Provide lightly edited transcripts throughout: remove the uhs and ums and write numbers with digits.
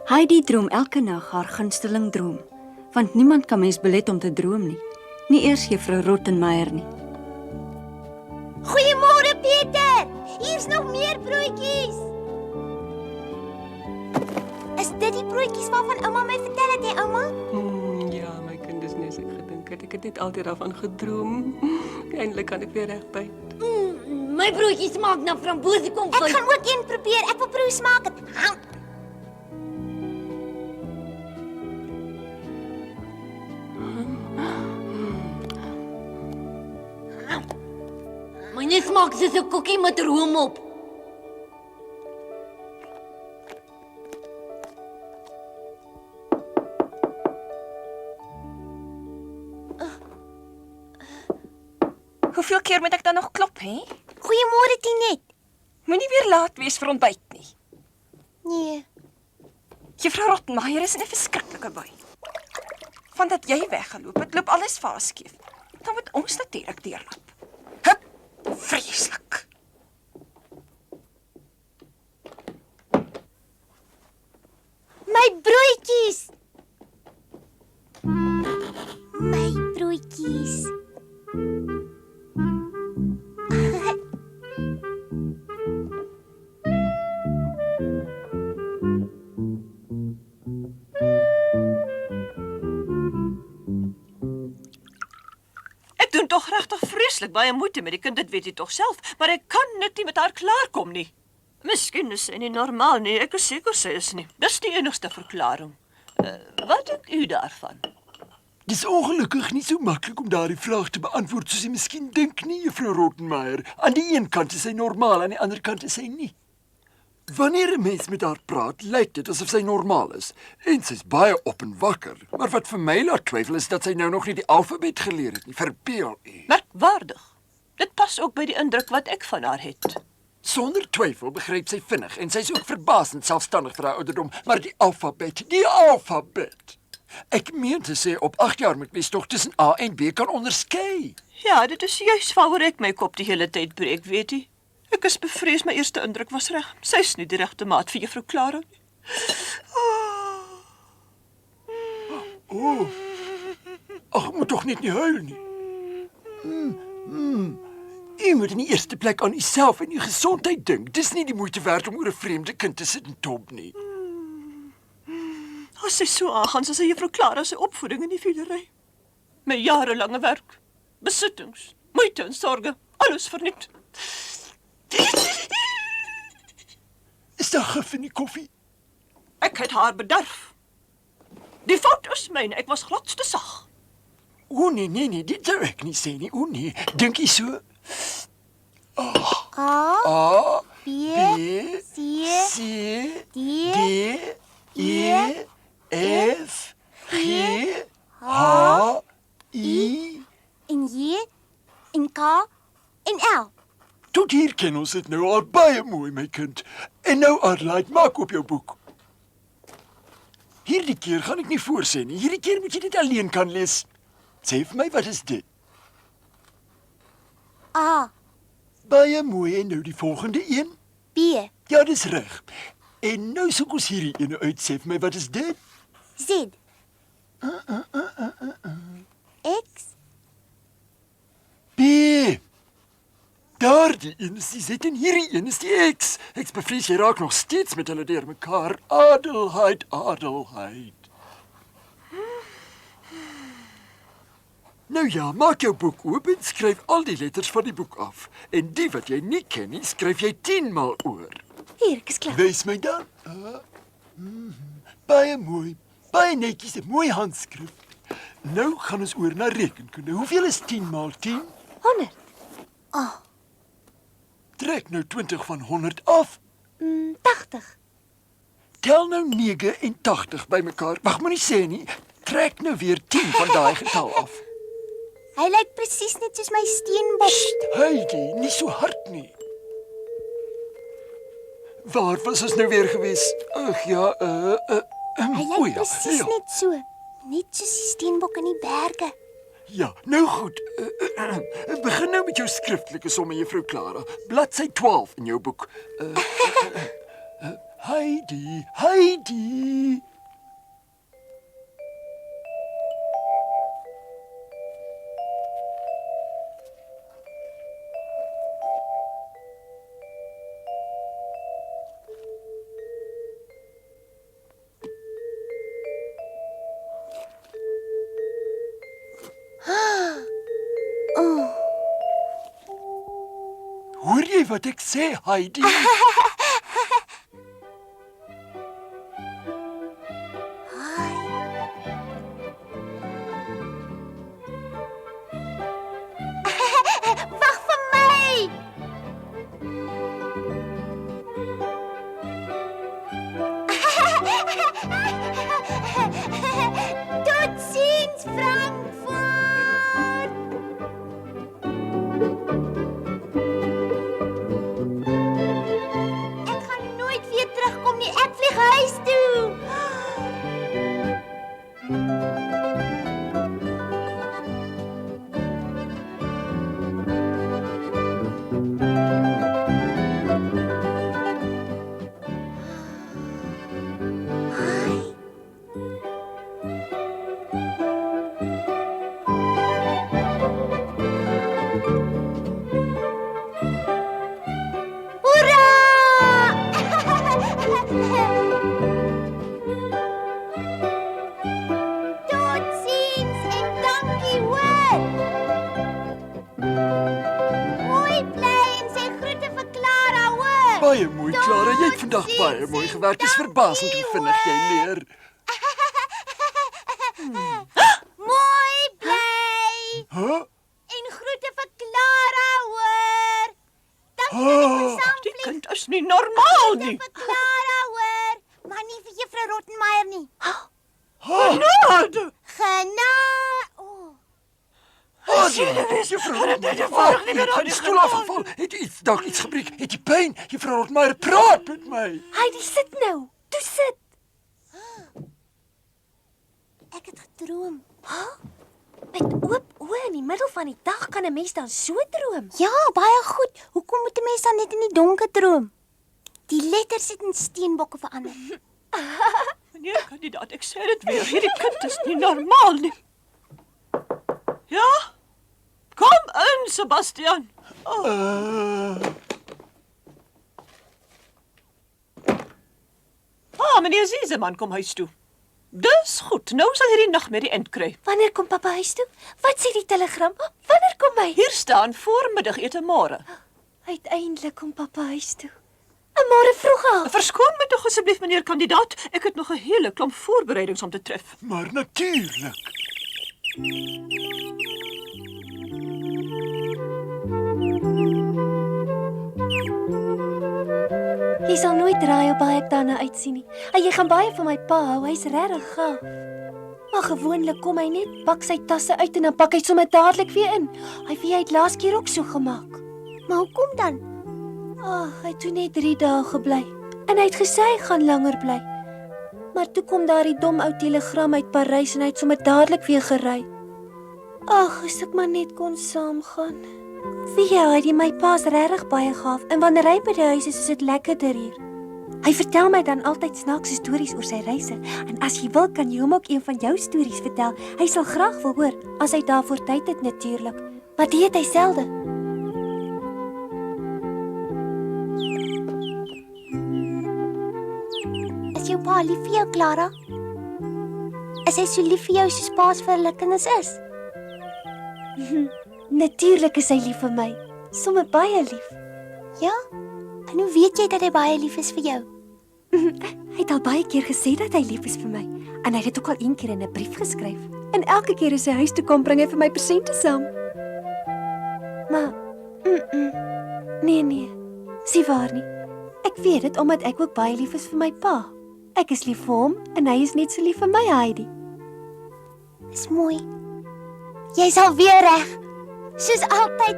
Heidi droom elke nag haar gunsteling droom, want niemand kan mens belet om te droom nie. Nie eers juffrou Rottenmeier nie. Goeiemôre Pieter. Hier's nog meer broodjies. Is dit die broodjies waarvan ouma my vertel het, hè ouma? Ja, my kind, dis net ek gedink het. Ek het net altyd daarvan gedroom. Eintlik kan ek weer regby. My broodjies smaak na framboesiekonfyt. Ek gaan ook een probeer. Ek wil proe smaak het. Myne smaak soos 'n koekie met room op. Hoeveel keer moet ek dan nog klop, hè? Goeiemôre Tinet. Moenie weer laat wees vir ontbyt nie. Nee. Juffrou Rottenmeier is in 'n verskriklike bui. Van dat jy weggeloop het, loop alles vaskeef. Dan moet ons natuurlik deurloop. Hup, vreeslik. My broodjies. My broodjies. Ek doen tog regtig vreeslik baie moeite met die kind, dit weet jy tog self, maar ek kan net nie met haar klaarkom nie. Miskien is sy nie normaal nie, ek is seker sy is nie. Dis die enigste verklaring. Wat dink u daarvan? Dis ongelukkig nie so maklik om daardie vraag te beantwoord soos jy miskien dink nie, juffrou Rottenmeier. Aan die een kant is sy normaal, aan die ander kant is sy nie. Wanneer 'n mens met haar praat, lyk dit asof sy normaal is. En sy's baie op en wakker. Maar wat vir my laat twyfel is dat sy nou nog nie die alfabet geleer het nie. Verbeel u. Merkwaardig. Dit pas ook by die indruk wat ek van haar het. Sonder twyfel begryp sy vinnig en sy's ook verbaasend selfstandig vir haar ouderdom, maar die alfabet. Ek meen te sê op 8 jaar moet mens tog tussen A en B kan onderskei. Ja, dit is juis waaroor ek my kop die hele tyd breek, weet jy. Ek is bevrees my eerste indruk was reg. Sy's nie die regte maat vir juffrou Clara nie. Ag, moet tog net nie huil nie. U moet in die eerste plek aan uself en u gesondheid dink. Dis nie die moeite werd om oor 'n vreemde kind te sit en top nie. As sy so aangaan, sal sy juffrou Clara se opvoeding in die fielery. My jarelange werk, besittings, moeite en sorge, alles verniet. Is daar gif in die koffie? Ek het haar bederf. Die fout is myne, ek was glad te sag. O nee, dit zou ek nie sê nie. O nee, dink jy so? A, B, C, C, D, E, F, G, H, I. en J, en K, en L. Tot hier ken ons dit nou al baie mooi, my kind. En nou, Adelaide, maak op jou boek. Hierdie keer gaan ek nie voorsê nie. Hierdie keer moet jy dit alleen kan lees. Sê vir my, wat is dit? A, Baie mooi, en nou die volgende een? B, Ja, dis reg. En nou soek ons hierdie ene uit. Sê vir my, wat is dit? Z, X, B. Daardie een is die Z en hierdie een is die X. Ek bevrees jy raak nog steeds met hulle deur mekaar. Adelheid. Nou ja, maak jou boek oop en skryf al die letters van die boek af. En die wat jy nie ken nie, skryf jy 10 maal oor. hier, ek is klaar. Wys my dan. Baie mooi. Baie netjies, 'n mooi handskrif. Nou gaan ons oor na rekenkunde. Hoeveel is 10 maal 10? 100, Trek nou 20 van 100 af. 80, Tel nou 89 bymekaar. Wag, moenie sê nie. Trek nou weer 10 van daai getal af. hy lyk presies net soos my steenbok. Heidi, nie so hard nie. Waar was ons nou weer gewees? Ag ja, Hy o lyk ja, presies ja. net so. Net soos die steenbok in die berge. Ja, nou goed. Begin nou met jou skriftelike somme, juffrou Clara. Bladsy 12 in jou boek. Heidi. Hoor jy wat ek sê, Heidi? Wag vir my. Totsiens, Frankfurt. Ek gaan nooit weer terugkom nie. Ek vlieg huis toe. Totsiens en dankie hoor. Mooi bly en sê groete vir Clara hoor. Baie mooi, Clara. Jy het vandag baie mooi gewerk. Dit is verbasend hoe vinnig jy leer. Mooi bly Huh? en groete vir Clara hoor. Dankie dat ek kon Die saamvlieg. kind is nie normaal nie. Vir Clara hoor, maar nie vir juffrou Rottenmeier nie. Genade. Juffrou Rottenmeier, het die stoel afgeval. Het iets gebreek? Het jy pyn? Juffrou Rottenmeier, praat met my. Heidi, sit nou. Toe sit. Ek het gedroom. Met oop oë in die middel van die dag kan 'n mens dan so droom? Ja, baie goed. Hoekom moet 'n mens dan net in die donker droom? Die letters het in steenbokke verander. Meneer kandidaat, ek sê dit weer. Hierdie kind is nie normaal nie. Ja? Kom in, Sebastian. Meneer Zieseman kom huis toe. Dis goed. Nou sal hierdie nagmerrie eind kry. Wanneer kom pappa huis toe? Wat sê die telegram? Wanneer kom hy? Hier staan voormiddagete môre. Uiteindelik kom pappa huis toe. En môre vroeg al. Verskoon my tog asseblief, meneer kandidaat. Ek het nog 'n hele klomp voorbereidings om te tref. Maar natuurlik. Jy sal nooit raai hoe baie ek daarna uitsien nie. En jy gaan baie van my pa hou, hy's regtig gaaf. Maar gewoonlik kom hy net, pak sy tasse uit en dan pak hy sommer dadelik weer in. Hy het laas keer ook so gemaak. Maar hoekom dan? Ag, hy het toe net 3 dae gebly. En hy het gesê hy gaan langer bly. Maar toe kom daar die dom ou telegram uit Parys en hy het sommer dadelik weer gery. Ag, as ek maar net kon saamgaan. Hy my pa's regtig baie gaaf en wanneer hy by die huis is dit lekkerder hier. Hy vertel my dan altyd snaakse stories oor sy reise en as jy wil kan jy hom ook een van jou stories vertel. Hy sal graag wil hoor as hy daarvoor tyd het natuurlik. Maar dit het hy selde. Is jou pa lief vir jou, Clara? Is hy so lief vir jou soos pa's vir hulle kinders is? Natuurlik is hy lief vir my. Sommige baie lief. Ja? En hoe weet jy dat hy baie lief is vir jou? Hy het al baie keer gesê dat hy lief is vir my. En hy het dit ook al een keer in 'n brief geskryf. En elke keer as hy huis toe kom, bring hy vir my presente saam. Maar, nee, sien waar nie. Ek weet dit omdat ek ook baie lief is vir my pa. Ek is lief vir hom en hy is net so lief vir my, Heidi. Dis mooi. Jy's al weer reg. Soos altyd.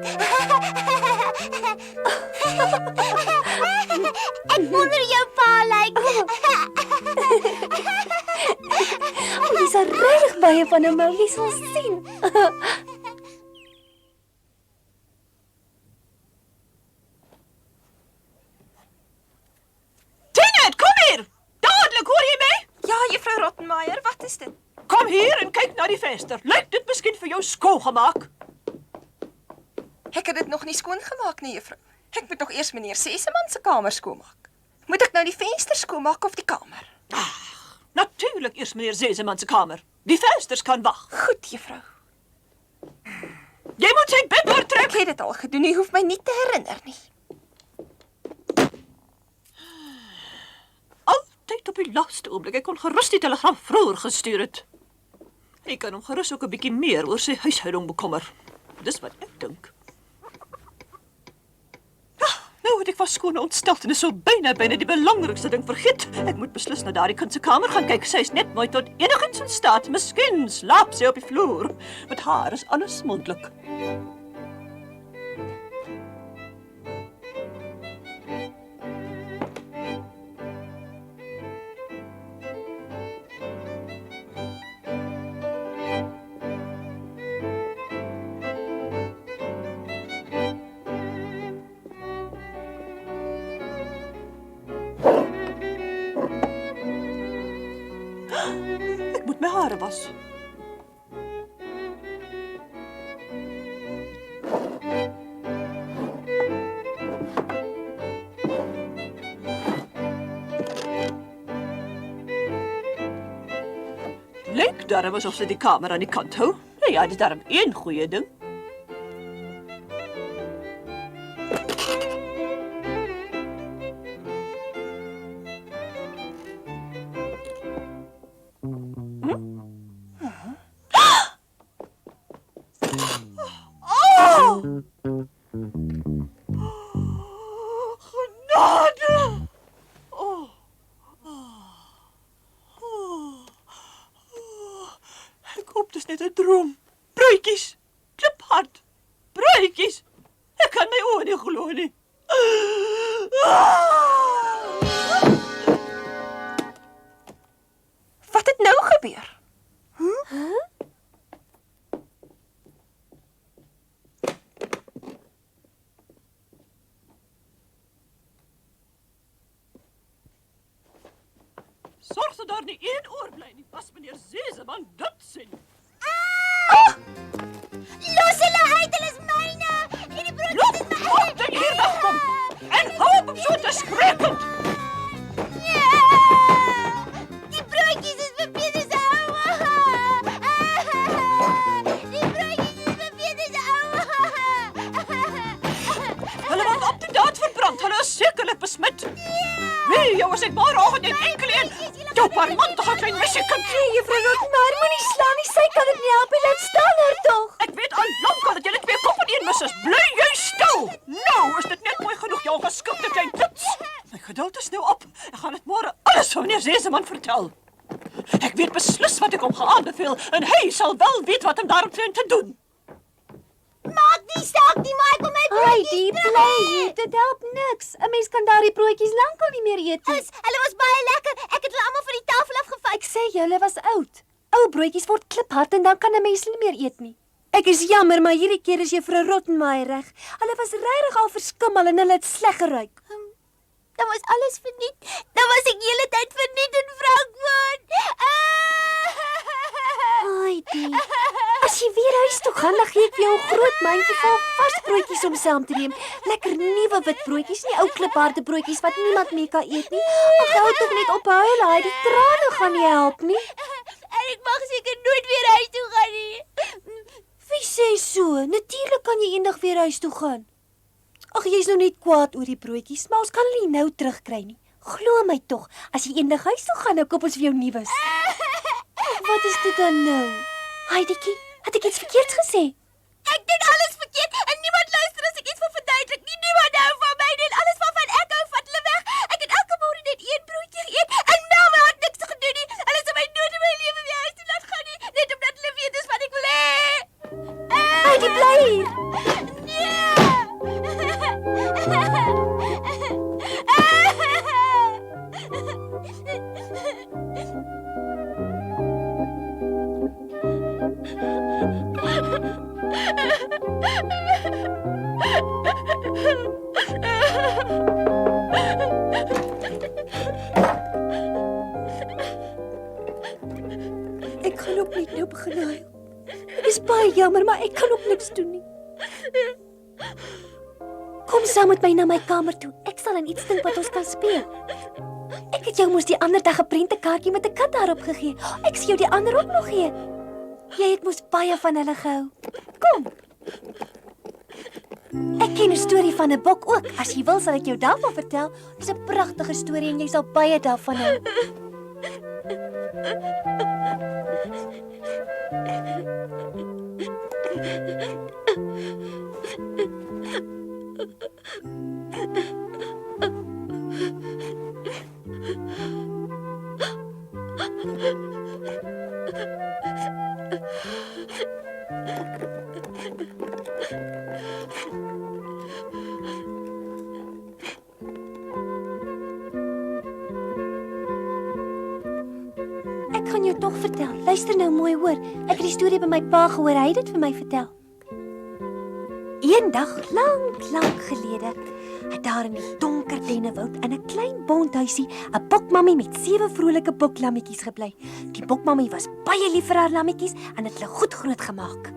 Ek wonder jou pa lyk. Jy sal regtig baie van hom hou, jy sal sien. Rottenmeier, wat is dit? Kom hier en kyk na die venster. Lyk dit miskien vir jou skoongemaak? Ek het dit nog nie skoongemaak nie, juffrou. Ek moet nog eers meneer Seseman se kamer skoonmaak. Moet ek nou die venster skoonmaak of die kamer? Natuurlik eers meneer Seseman se kamer. Die vensters kan wag. Goed, juffrou. Jy moet sy bed oortrek. Ek het dit al gedoen, jy hoef my nie te herinner nie. Altyd op die laaste oomblik. Ek kon gerus die telegram vroeër gestuur het. Ek kan hom gerus ook 'n bietjie meer oor sy huishouding bekommer. Dis wat ek dink. Nou het ek was skoon ontstel en is so byna die belangrikste ding vergeet. Ek moet beslis na daardie kind se kamer gaan kyk. Sy is net mooi tot enigiets in staat. Miskien slaap sy op die vloer. Met haar is alles moontlik. Ek moet my hare was. Lyk daarom asof sy die kamer aan die kant hou. Nou ja, dit is daarom een goeie ding. Genade! Ek hoop dit is net 'n droom. Bruitjies, kliphard, bruitjies. Ek kan my oë nie glo nie. Wat het nou gebeur? Sorg dat daar nie een oor bly nie. Pas meneer Seseman dit sien. Los hulle uit, hulle is myne. Hierdie broodjies is myne. Loop dan hier wegkom. En hou op om so te skreeuwend. Die broodjies is vir Pieter se ouma. Die broodjies is vir Pieter se ouma. Hulle word op die daad verbrand. Hulle is sekerlik besmet. Nee, jou as ek môreoggend net enkel een. Jou parmantige klein mesjekind. Nee, juffrou Rottenmeier, moenie slaan nie. Sy kan dit nie help nie. Laat staan haar tog. Ek weet al lank al dat julle twee kop in een mis is. Bly jy stil. Nou is dit net mooi genoeg, jou geskikte klein klits. My geduld is nou op. Ek gaan dit môre alles van meneer Seseman vertel. Ek weet beslis wat ek hom aanbeveel en hy sal wel weet wat om daaromtrent te doen. Maak nie saak nie, maar ek wil my broodjies bly hier. Dit help niks. 'n Mens kan daardie broodjies lankal nie meer eet nie. Hulle was baie lekker. Ek het hulle almal van die tafel afgevat. Ek sê julle was oud. Ou broodjies word kliphard en dan kan 'n mens nie meer eet nie. Ek is jammer, maar hierdie keer is juffrou Rottenmeier reg. Hulle was regtig al verskimmel en hulle het sleg geruik. Dan was alles verniet. Dan was ek hele tyd verniet in Frankfurt. Heidi, as jy weer huis toe gaan, dan gee ek vir jou 'n groot mandjie vol vars broodjies om saam te neem. Lekker nuwe wit broodjies, nie ou klipharde broodjies wat niemand meer kan eet nie. Ag, hou tog net op huil, Heidi, trane gaan nie help nie. En ek mag seker nooit weer huis toe gaan nie. Wie sê so? Natuurlik kan jy eendag weer huis toe gaan. Ag, jy's nou net kwaad oor die broodjies, maar ons kan hulle nie nou terugkry nie. Glo my tog, as jy eendag huis toe gaan, dan koop ons vir jou nuus. Wat is dit dan nou? Heidetjie, het ek iets verkeerds gesê? Ek doen alles verkeerd en niemand luister as ek iets wil verduidelik nie. Niemand hou van my nie. Alles waarvan ek hou, vat hulle weg. Ek het elke môre net een broodjie geëet en mamma het niks gedoen nie. Hulle sou my nooit in my lewe weer huis toe laat gaan nie, net omdat hulle weet dis wat ek wil hê. Heidi, bly hier. nou begin huil. Dis baie jammer, maar ek kan ook niks doen nie. Kom saam met my na my kamer toe. Ek sal aan iets dink wat ons kan speel. Ek het jou mos die ander dag 'n prentekaartjie met 'n kat daarop gegee. Ek sal jou die ander ook nog gee. Jy het mos baie van hulle gehou. Kom. Ek ken 'n storie van 'n bok ook. As jy wil, sal ek jou daarvan vertel. Dit is 'n pragtige storie en jy sal baie daarvan hou. Ek gaan jou tog vertel. Luister nou mooi hoor. Ek het die storie by my pa gehoor. Hy het dit vir my vertel. Eendag, lank gelede, het daar in die donker dennewoud in 'n klein bondhuisie 'n bokmammie met 7 vrolike boklammetjies gebly. Die bokmammie was baie lief vir haar lammetjies en het hulle goed groot gemaak.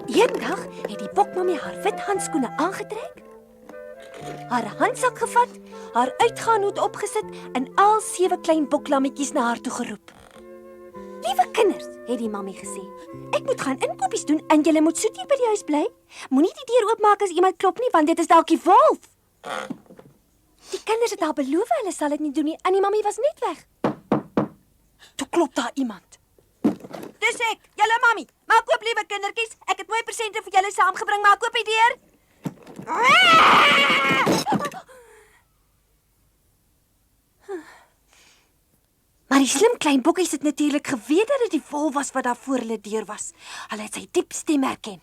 Eendag het die bokmammie haar wit handskoene aangetrek, haar handsak gevat, haar uitgaanhoed opgesit en al 7 klein boklammetjies na haar toe geroep. Liewe kinders, het die mammie gesê, ek moet gaan inkopies doen en julle moet soet hier by die huis bly. Moenie die deur oopmaak as iemand klop nie, want dit is dalk die wolf. Die kinders het haar beloof hulle sal dit nie doen nie en die mammie was net weg. Toe klop daar iemand. Dis ek, julle mammie. Maak oop, liewe kindertjies. Ek het mooi persente vir julle saamgebring, maak oop die deur. Maar die slim klein bokkies het natuurlik geweet dat dit die wolf was wat daar voor hulle deur was. Hulle het sy diep stem herken.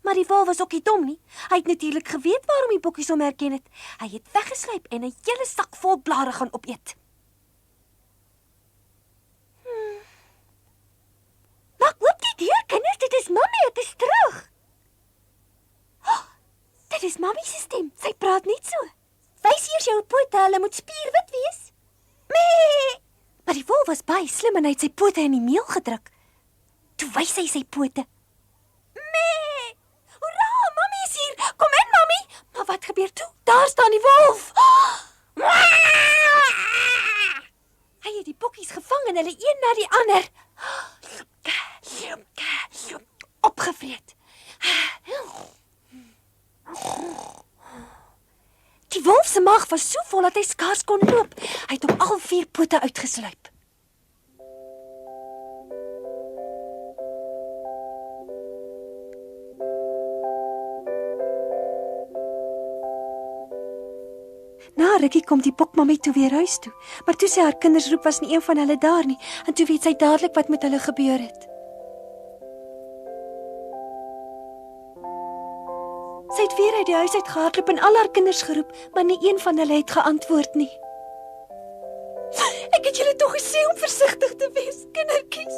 Maar die wolf was ook nie dom nie. Hy het natuurlik geweet waarom die bokkies hom herken het. Hy het weggesluip en 'n hele sak vol blare gaan opeet. Maak oop die deur, kinders, dit is mammie, het is terug. Oh, dit is mammie se stem. Sy praat net so. Wys eers jou pote, hulle moet spierwit wees. Mee! Maar die wolf was baie slim en hy het sy pote in die meel gedruk. Toe wys hy sy pote. Mee! Hoera, mammie is hier. Kom in, mammie. Maar wat gebeur toe? Daar staan die wolf. Hy het die bokkies gevang en hulle een na die ander opgevreet. Die wolf se maag was so vol dat hy skaars kon loop. Hy het op al 4 pote uitgesluip. Na rukkie kom die bokmammie toe weer huis toe, maar toe sy haar kinders roep was nie een van hulle daar nie, en toe weet sy dadelik wat met hulle gebeur het. Sy het weer uit die huis uit gehardloop en al haar kinders geroep, maar nie een van hulle het geantwoord nie. Ek het julle tog gesê om versigtig te wees, kindertjies.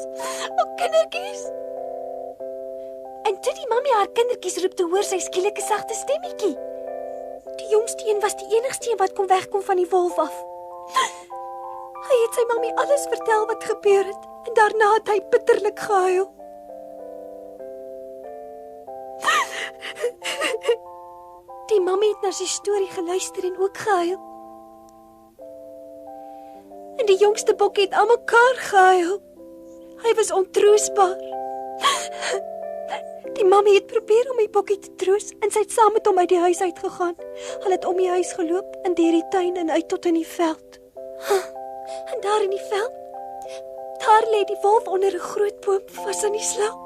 O, kindertjies. En toe die mammie haar kindertjies roep, toe hoor sy skielik 'n sagte stemmetjie. Die jongste een was die enigste een wat kon wegkom van die wolf af. Hy het sy mammie alles vertel wat gebeur het en daarna het hy bitterlik gehuil. Die mammie het na sy storie geluister en ook gehuil. En die jongste bokkie het aan mekaar gehuil. Hy was ontroostbaar. Die mammie het probeer om die bokkie te troos en sy het saam met hom uit die huis uitgegaan. Hulle het om die huis geloop en deur die tuin en uit tot in die veld. En daar in die veld, daar lê die wolf onder 'n groot boom vas aan die slaap.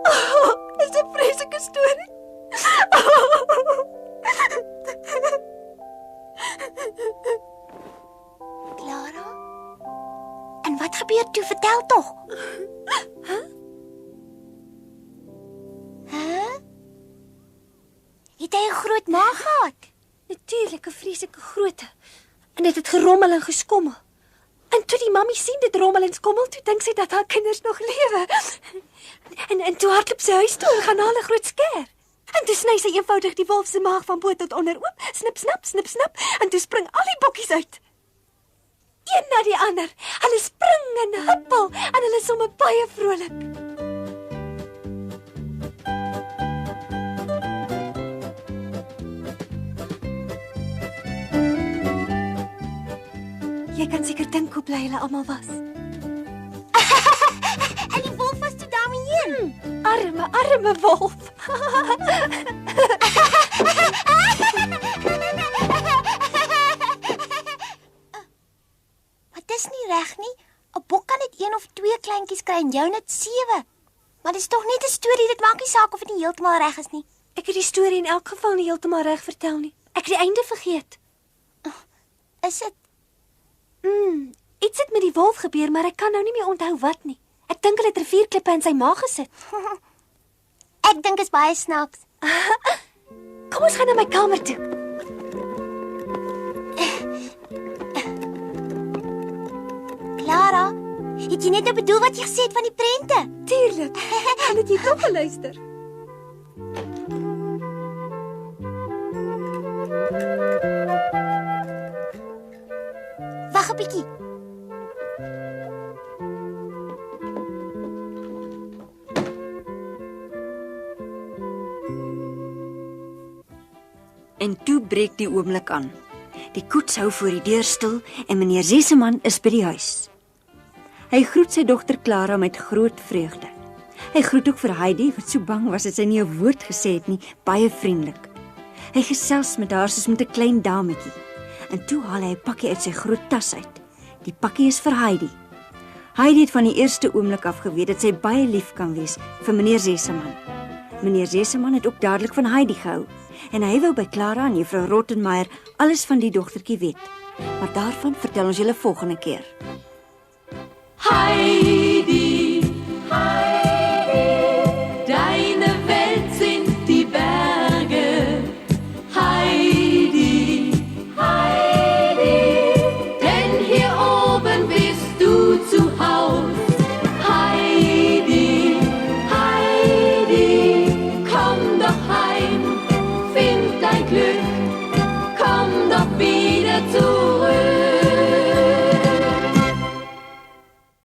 Oh, dis 'n vreeslike storie. Clara? En wat gebeur toe? Vertel tog. Het hy 'n groot maag gehad? Natuurlik, 'n vreeslike grootte. En dit het gerommel en geskommel. En toe die mammie sien dit rommel en skommel, toe dink sy dat haar kinders nog lewe. En toe hardloop sy huis toe en gaan haal 'n groot skêr. En toe sny sy eenvoudig die wolf se maag van bo tot onder oop. Snip, snap, snip, snap. En toe spring al die bokkies uit. een na die ander. Hulle spring en huppel en hulle is sommer baie vrolik. Jy kan seker dink hoe bly hulle almal was. En die wolf was toe daarmee heen. Arme wolf. Maar dis nie reg nie. 'n Bok kan net 1 of 2 kleintjies kry en jou net 7. Maar dis tog net 'n storie, dit maak nie saak of dit nie heeltemal reg is nie. Ek het die storie in elk geval nie heeltemal reg vertel nie. Ek het die einde vergeet. Is dit? Iets het met die wolf gebeur, maar ek kan nou nie meer onthou wat nie. Ek dink hulle het rivierklippe in sy maag gesit. Ek dink is baie snaaks. Kom ons gaan na my kamer toe. Clara, het jy net nou bedoel wat jy gesê het van die prente? Tuurlik. Gaan dit jy tog geluister? Wag 'n bietjie. En toe breek die oomblik aan. Die koets hou voor die deur stil en meneer Seseman is by die huis. Hy groet sy dogter Clara met groot vreugde. Hy groet ook vir Heidi wat so bang was dat sy nie 'n woord gesê het nie, baie vriendelik. Hy gesels met haar soos met 'n klein dametjie. En toe haal hy 'n pakkie uit sy groot tas uit. Die pakkie is vir Heidi. Heidi het van die eerste oomblik af geweet dat sy baie lief kan wees vir meneer Seseman. Meneer Seseman het ook dadelik van Heidi gehou en hy wou by Clara en juffrou Rottenmeier alles van die dogtertjie weet. Maar daarvan vertel ons julle volgende keer. Hi.